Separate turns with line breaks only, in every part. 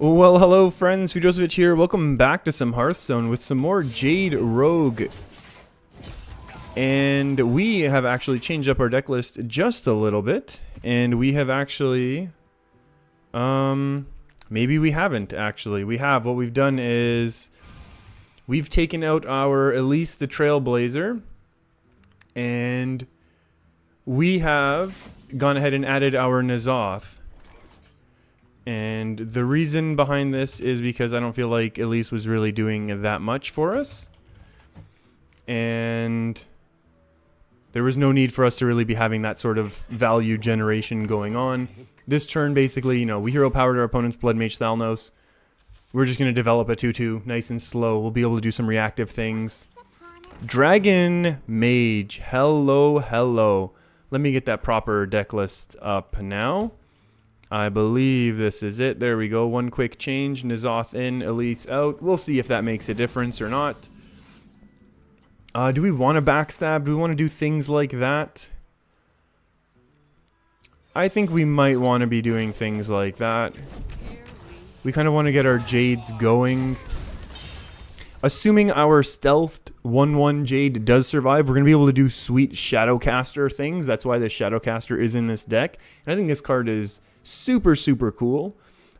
Well, hello friends, Fujosevich here. Welcome back to some Hearthstone with some more Jade Rogue. And we have actually changed up our deck list just a little bit. And we have actually... maybe we haven't actually. We have. What we've done is... we've taken out our Elise the Trailblazer. And we have gone ahead and added our N'Zoth. And the reason behind this is because I don't feel like Elise was really doing that much for us. And there was no need for us to really be having that sort of value generation going on. This turn, basically, you know, we hero powered our opponent's Blood Mage Thalnos. We're just going to develop a 2-2, nice and slow. We'll be able to do some reactive things. Dragon Mage. Hello, hello. Let me get that proper deck list up now. I believe this is it. There we go. One quick change. N'Zoth in, Elise out. We'll see if that makes a difference or not. Do we want to backstab? Do we want to do things like that? I think we might want to be doing things like that. We kind of want to get our Jades going. Assuming our stealthed 1-1 Jade does survive, we're going to be able to do sweet Shadowcaster things. That's why the Shadowcaster is in this deck. And I think this card is super, super cool.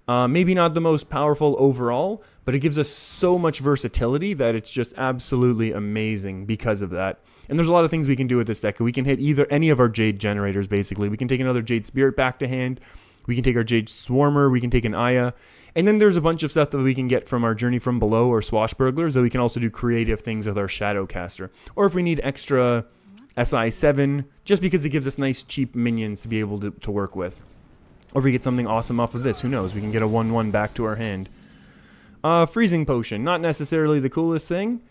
Maybe not the most powerful overall, but it gives us so much versatility that it's just absolutely amazing because of that. And there's a lot of things we can do with this deck. We can hit any of our Jade generators, basically. We can take another Jade Spirit back to hand. We can take our Jade Swarmer. We can take an Aya. And then there's a bunch of stuff that we can get from our Journey from Below or Swashbucklers that we can also do creative things with our Shadowcaster. Or if we need extra SI7, just because it gives us nice cheap minions to be able to work with. Or if we get something awesome off of this, who knows? We can get a 1-1 back to our hand. Freezing Potion, not necessarily the coolest thing,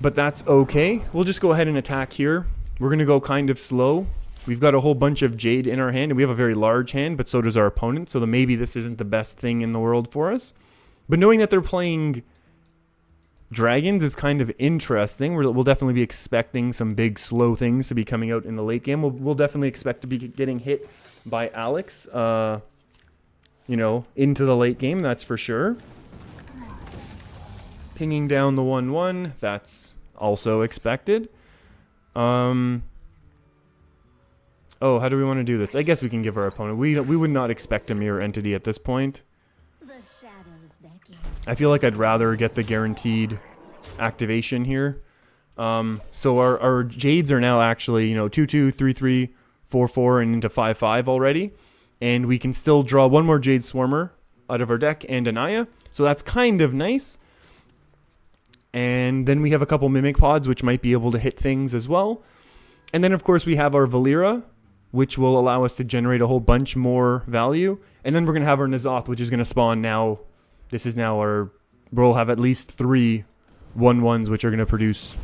but that's okay. We'll just go ahead and attack here. We're going to go kind of slow. We've got a whole bunch of Jade in our hand, and we have a very large hand, but so does our opponent, so maybe this isn't the best thing in the world for us. But knowing that they're playing dragons is kind of interesting. We'll definitely be expecting some big, slow things to be coming out in the late game. We'll definitely expect to be getting hit by Alex, you know, into the late game, that's for sure. Pinging down the 1-1, that's also expected. Oh, how do we want to do this? I guess we can give our opponent... We would not expect a mirror entity at this point. I feel like I'd rather get the guaranteed activation here. So our Jades are now actually, you know, 2-2, 3-3, 4-4, and into 5-5 already. And we can still draw one more Jade Swarmer out of our deck and an Aya. So that's kind of nice. And then we have a couple Mimic Pods, which might be able to hit things as well. And then, of course, we have our Valera, which will allow us to generate a whole bunch more value. And then we're going to have our N'Zoth, which is going to spawn now. This is now our... we'll have at least 3 1-1s, which are going to produce,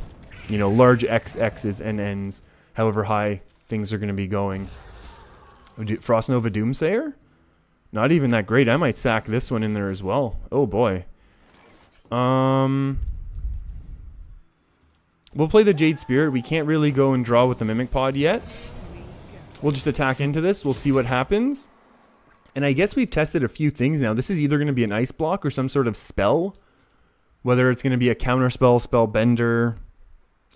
you know, large XXs and Ns, however high things are going to be going. Frost Nova Doomsayer? Not even that great. I might sack this one in there as well. Oh, boy. We'll play the Jade Spirit. We can't really go and draw with the Mimic Pod yet. We'll just attack into this. We'll see what happens. And I guess we've tested a few things now. This is either going to be an ice block or some sort of spell. Whether it's going to be a counter spell, spell bender.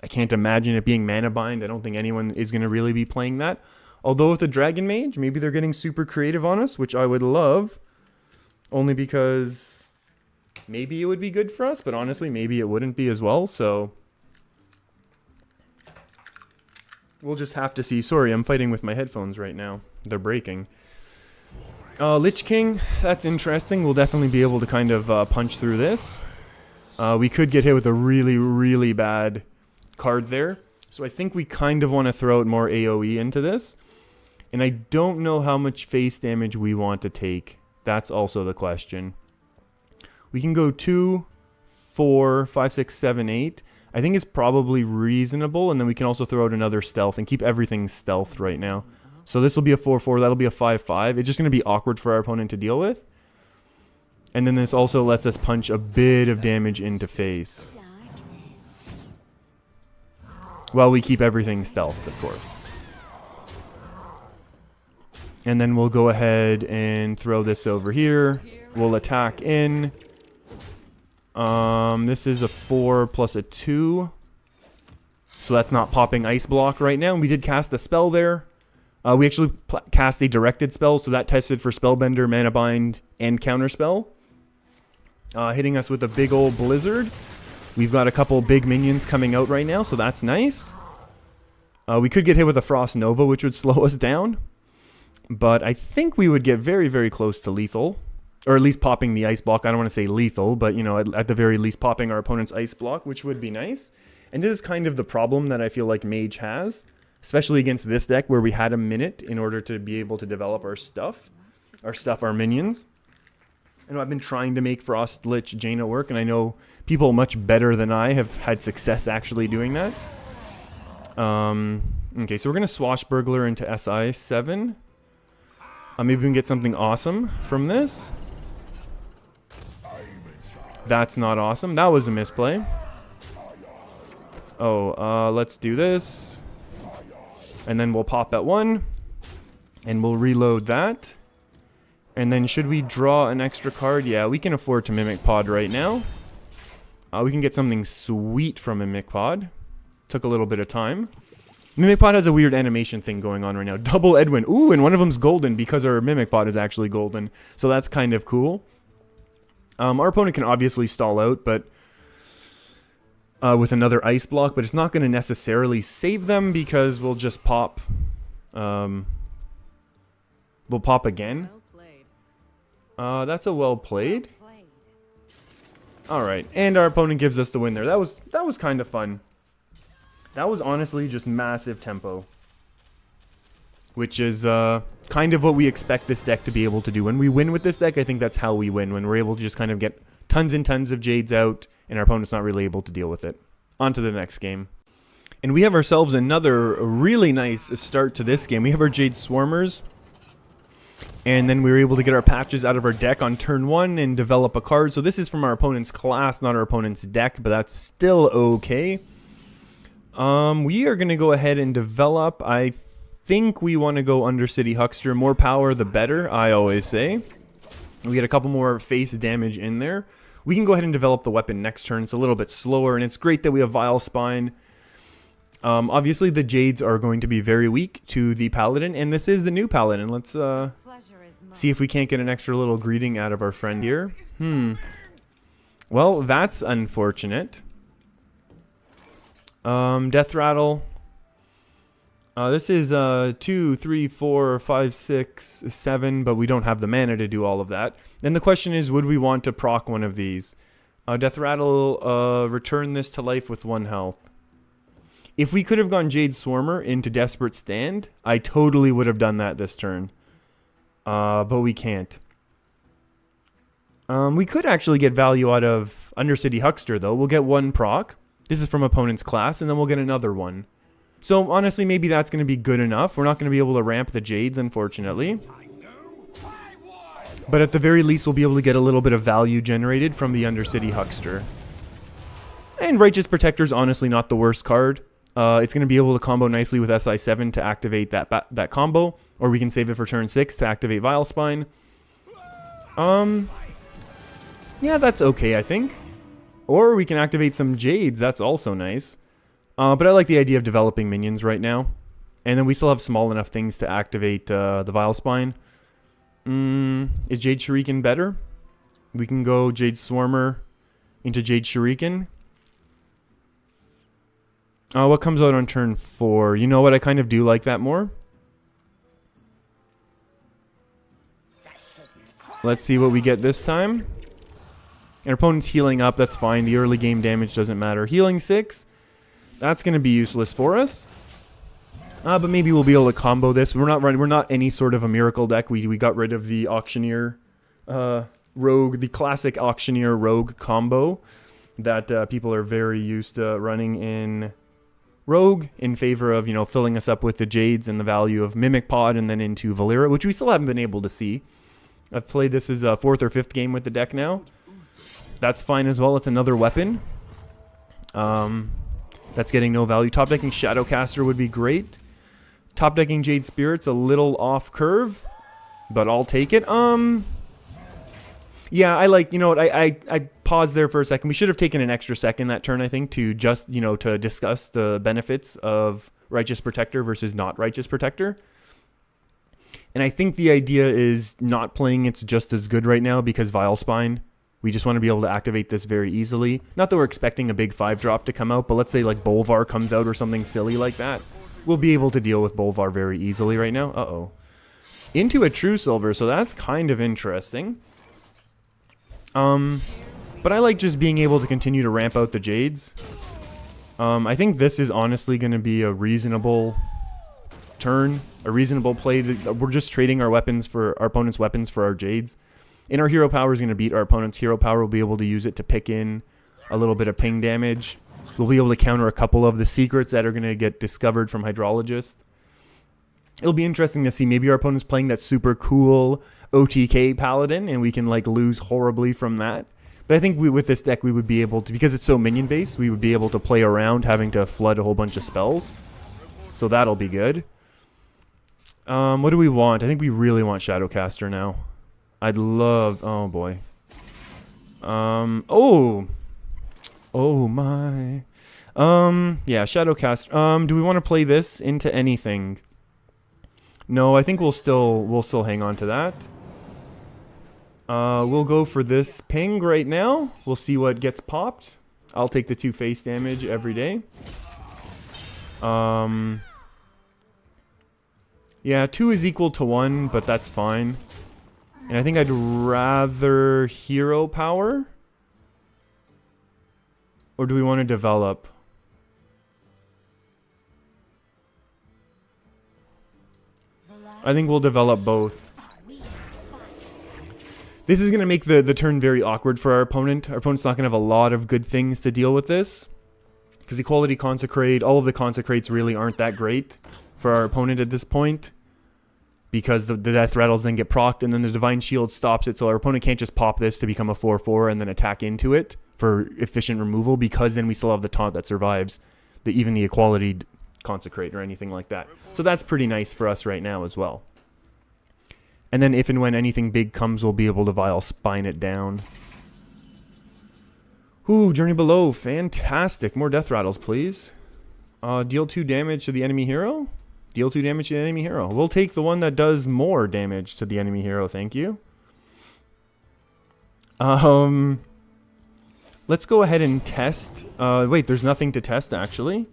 I can't imagine it being mana bind. I don't think anyone is going to really be playing that. Although with the Dragon Mage, maybe they're getting super creative on us, which I would love. Only because maybe it would be good for us, but honestly, maybe it wouldn't be as well. So we'll just have to see. Sorry, I'm fighting with my headphones right now. They're breaking. Lich King, that's interesting. We'll definitely be able to kind of punch through this. We could get hit with a really, really bad card there. So I think we kind of want to throw out more AoE into this. And I don't know how much face damage we want to take. That's also the question. We can go 2, 4, 5, 6, 7, 8. I think it's probably reasonable, and then we can also throw out another stealth and keep everything stealth right now. So this will be a 4-4, that'll be a 5-5. It's just going to be awkward for our opponent to deal with. And then this also lets us punch a bit of damage into face. While we keep everything stealth, of course. And then we'll go ahead and throw this over here. We'll attack in. This is a 4 plus a 2. So that's not popping Ice Block right now. And we did cast a spell there. We actually cast a directed spell, so that tested for Spellbender, Mana Bind, and Counterspell. Hitting us with a big old Blizzard. We've got a couple big minions coming out right now, so that's nice. We could get hit with a Frost Nova, which would slow us down. But I think we would get very, very close to lethal. Or at least popping the Ice Block. I don't want to say lethal, but, you know, at the very least popping our opponent's Ice Block, which would be nice. And this is kind of the problem that I feel like Mage has. Especially against this deck where we had a minute in order to be able to develop our stuff. Our minions. I know I've been trying to make Frost Lich Jaina work, and I know people much better than I have had success actually doing that. Okay, so we're going to Swashbuckler into SI7. Maybe we can get something awesome from this. That's not awesome. That was a misplay. Oh, let's do this. And then we'll pop at 1. And we'll reload that. And then should we draw an extra card? Yeah, we can afford to Mimic Pod right now. We can get something sweet from Mimic Pod. Took a little bit of time. Mimic Pod has a weird animation thing going on right now. Double Edwin. Ooh, and one of them's golden because our Mimic Pod is actually golden. So that's kind of cool. Our opponent can obviously stall out, but with another Ice Block, but it's not going to necessarily save them because we'll just pop. We'll pop again. That's a well played. Alright, and our opponent gives us the win there. That was kind of fun. That was honestly just massive tempo. Which is kind of what we expect this deck to be able to do. When we win with this deck, I think that's how we win. When we're able to just kind of get tons and tons of Jades out, and our opponent's not really able to deal with it. On to the next game. And we have ourselves another really nice start to this game. We have our Jade Swarmers. And then we were able to get our patches out of our deck on turn 1 and develop a card. So this is from our opponent's class, not our opponent's deck, but that's still okay. We are going to go ahead and develop. I think we want to go Undercity Huckster. More power, the better, I always say. We get a couple more face damage in there. We can go ahead and develop the weapon next turn. It's a little bit slower, and it's great that we have Vile Spine. Obviously, the Jades are going to be very weak to the Paladin, and this is the new Paladin. Let's see if we can't get an extra little greeting out of our friend here. Well, that's unfortunate. Death Rattle. This is 2, 3, 4, 5, 6, 7, but we don't have the mana to do all of that. Then the question is, would we want to proc one of these? Death Rattle, return this to life with 1 health. If we could have gone Jade Swarmer into Desperate Stand, I totally would have done that this turn. But we can't. We could actually get value out of Undercity Huckster, though. We'll get 1 proc. This is from opponent's class, and then we'll get another one. So, honestly, maybe that's going to be good enough. We're not going to be able to ramp the Jades, unfortunately. But at the very least, we'll be able to get a little bit of value generated from the Undercity Huckster. And Righteous Protector is honestly not the worst card. It's going to be able to combo nicely with SI7 to activate that combo. Or we can save it for turn 6 to activate Vile Spine. Yeah, that's okay, I think. Or we can activate some Jades. That's also nice. But I like the idea of developing minions right now. And then we still have small enough things to activate the Vile Spine. Is Jade Shuriken better? We can go Jade Swarmer into Jade Shuriken. What comes out on turn 4? You know what? I kind of do like that more. Let's see what we get this time. Our opponent's healing up. That's fine. The early game damage doesn't matter. Healing 6. That's going to be useless for us. But maybe we'll be able to combo this. We're not any sort of a miracle deck. We got rid of the Auctioneer Rogue, the classic Auctioneer Rogue combo that people are very used to running in Rogue in favor of, filling us up with the Jades and the value of Mimic Pod and then into Valera, which we still haven't been able to see. I've played this as a 4th or 5th game with the deck now. That's fine as well. It's another weapon. That's getting no value. Top decking Shadowcaster would be great. Top decking Jade Spirit's a little off curve. but I'll take it. Yeah, I like, you know what, I paused there for a second. We should have taken an extra second that turn, I think, to just, you know, to discuss the benefits of Righteous Protector versus not Righteous Protector. And I think the idea is not playing it's just as good right now because Vile Spine. We just want to be able to activate this very easily. Not that we're expecting a big 5-drop to come out, but let's say like Bolvar comes out or something silly like that. We'll be able to deal with Bolvar very easily right now. Uh-oh. Into a True Silver, so that's kind of interesting. But I like just being able to continue to ramp out the Jades. I think this is honestly going to be a reasonable turn, a reasonable play. We're just trading our weapons for our opponent's weapons for our Jades. And our hero power is going to beat our opponent's hero power. We'll be able to use it to pick in a little bit of ping damage. We'll be able to counter a couple of the secrets that are going to get discovered from Hydrologist. It'll be interesting to see. Maybe our opponent's playing that super cool OTK Paladin, and we can like lose horribly from that. But I think with this deck, we would be able to, because it's so minion based, we would be able to play around having to flood a whole bunch of spells. So that'll be good. What do we want? I think we really want Shadowcaster now. I'd love... Oh, boy. Oh my. Yeah, Shadowcaster. Do we want to play this into anything? No, I think we'll still hang on to that. We'll go for this ping right now. We'll see what gets popped. I'll take the 2 face damage every day. Yeah, 2 is equal to 1, but that's fine. And I think I'd rather hero power. Or do we want to develop? I think we'll develop both. This is going to make the turn very awkward for our opponent. Our opponent's not going to have a lot of good things to deal with this. Because Equality Consecrate, all of the Consecrates really aren't that great for our opponent at this point. Because the Death Rattles then get procced, and then the Divine Shield stops it. So our opponent can't just pop this to become a 4/4 and then attack into it for efficient removal. Because then we still have the taunt that survives even the Equality Consecrate or anything like that. So that's pretty nice for us right now as well. And then if and when anything big comes, we'll be able to Vile Spine it down. Ooh, Journey Below. Fantastic. More Death Rattles, please. Deal 2 damage to the enemy hero. Deal 2 damage to the enemy hero. We'll take the one that does more damage to the enemy hero, thank you. Let's go ahead and test. Wait, there's nothing to test, actually.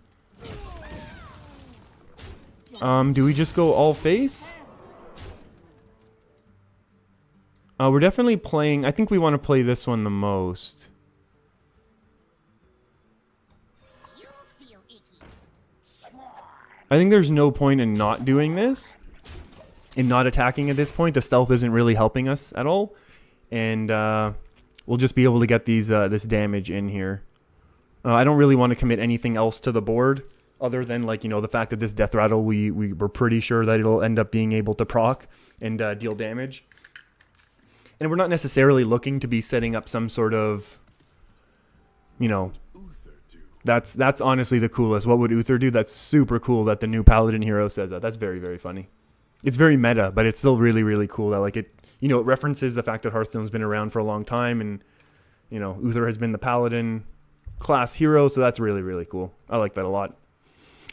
Do we just go all face? We're definitely playing... I think we want to play this one the most. I think there's no point in not doing this. In not attacking at this point. The stealth isn't really helping us at all. And we'll just be able to get these this damage in here. I don't really want to commit anything else to the board. Other than, like, you know, the fact that this Death Rattle, we're pretty sure that it'll end up being able to proc and deal damage. And we're not necessarily looking to be setting up some sort of, you know, that's honestly the coolest. What would Uther do? That's super cool that the new Paladin hero says that. That's very, very funny. It's very meta, but it's still really, really cool that, like, it, you know, it references the fact that Hearthstone's been around for a long time, and, you know, Uther has been the Paladin class hero, so that's really, really cool. I like that a lot.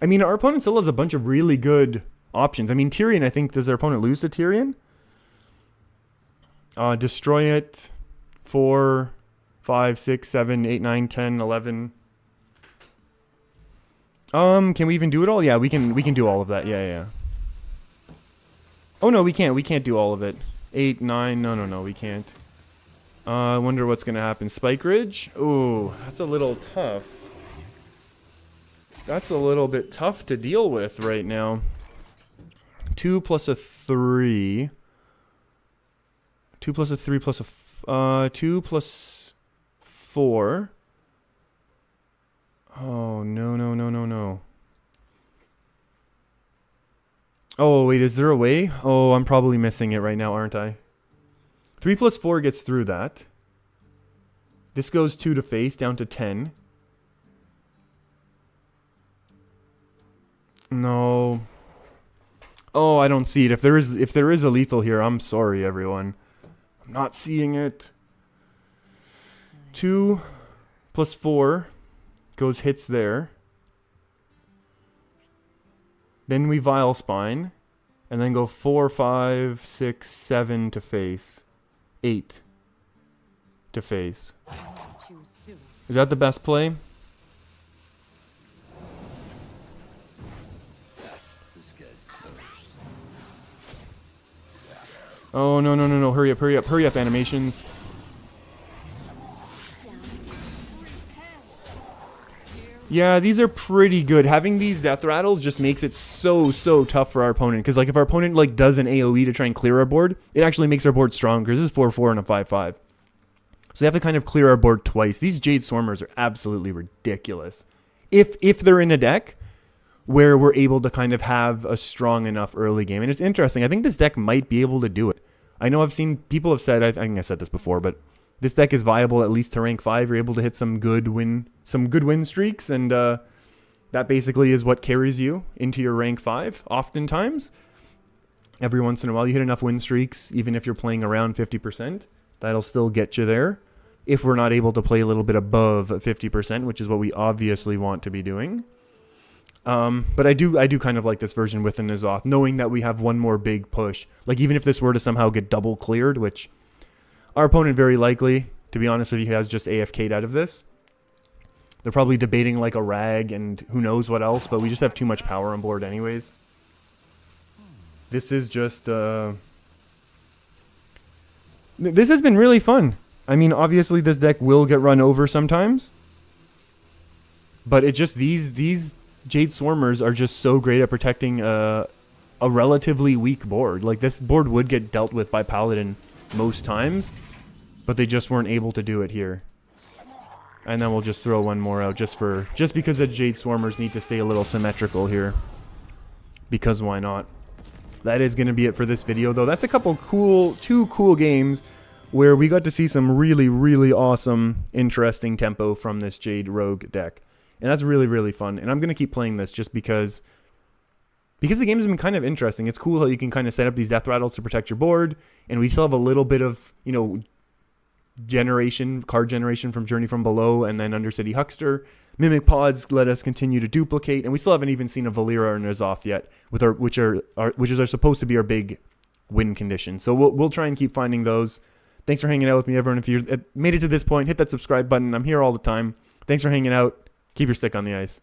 I mean, our opponent still has a bunch of really good options. I mean, Tyrion, I think, does our opponent lose to Tyrion? Destroy it. 4, 5, 6, 7, 8, 9, 10, 11. Can we even do it all? Yeah, we can do all of that. Yeah. Oh no, we can't. We can't do all of it. 8, 9. No, we can't. I wonder what's gonna happen. Spike Ridge? Ooh, that's a little tough. That's a little bit tough to deal with right now. 2 plus a 3. 2 plus a 3 plus a 2 plus 4. Oh, no. Oh, wait, is there a way? Oh, I'm probably missing it right now, aren't I? 3 plus 4 gets through that. This goes 2 to face, down to 10. No. Oh, I don't see it. If there is a lethal here, I'm sorry, everyone. I'm not seeing it. 2 plus 4 goes hits there. Then we Vile Spine. And then go 4, 5, 6, 7 to face. 8 to face. Is that the best play? Oh, no, no, no, no. Hurry up, hurry up, hurry up, animations. Yeah, these are pretty good. Having these death rattles just makes it so tough for our opponent. Because, like, if our opponent, like, does an AoE to try and clear our board, it actually makes our board stronger. This is 4-4 and a 5-5. So they have to kind of clear our board twice. These Jade Swarmers are absolutely ridiculous. If they're in a deck where we're able to kind of have a strong enough early game. And it's interesting. I think this deck might be able to do it. I know I've seen people have said, I think I said this before, but this deck is viable at least to rank 5. You're able to hit some good win streaks, and that basically is what carries you into your rank 5 oftentimes. Every once in a while you hit enough win streaks, even if you're playing around 50%, that'll still get you there. If we're not able to play a little bit above 50%, which is what we obviously want to be doing. But I do kind of like this version with the N'Zoth, knowing that we have one more big push. Like, even if this were to somehow get double cleared, which our opponent very likely, to be honest with you, has just AFK'd out of this. They're probably debating like a rag and who knows what else, but we just have too much power on board anyways. This is just, this has been really fun. I mean, obviously this deck will get run over sometimes. But it just, these Jade Swarmers are just so great at protecting a relatively weak board. Like, this board would get dealt with by Paladin most times, but they just weren't able to do it here. And then we'll just throw one more out just because the Jade Swarmers need to stay a little symmetrical here. Because why not? That is going to be it for this video, though. That's a two cool games where we got to see some really awesome, interesting tempo from this Jade Rogue deck. And that's really fun. And I'm going to keep playing this just because the game has been kind of interesting. It's cool how you can kind of set up these death rattles to protect your board. And we still have a little bit of, you know, card generation from Journey from Below and then Undercity Huckster. Mimic Pods let us continue to duplicate. And we still haven't even seen a Valera or N'Zoth yet, which are supposed to be our big win condition. So we'll try and keep finding those. Thanks for hanging out with me, everyone. If you made it to this point, hit that subscribe button. I'm here all the time. Thanks for hanging out. Keep your stick on the ice.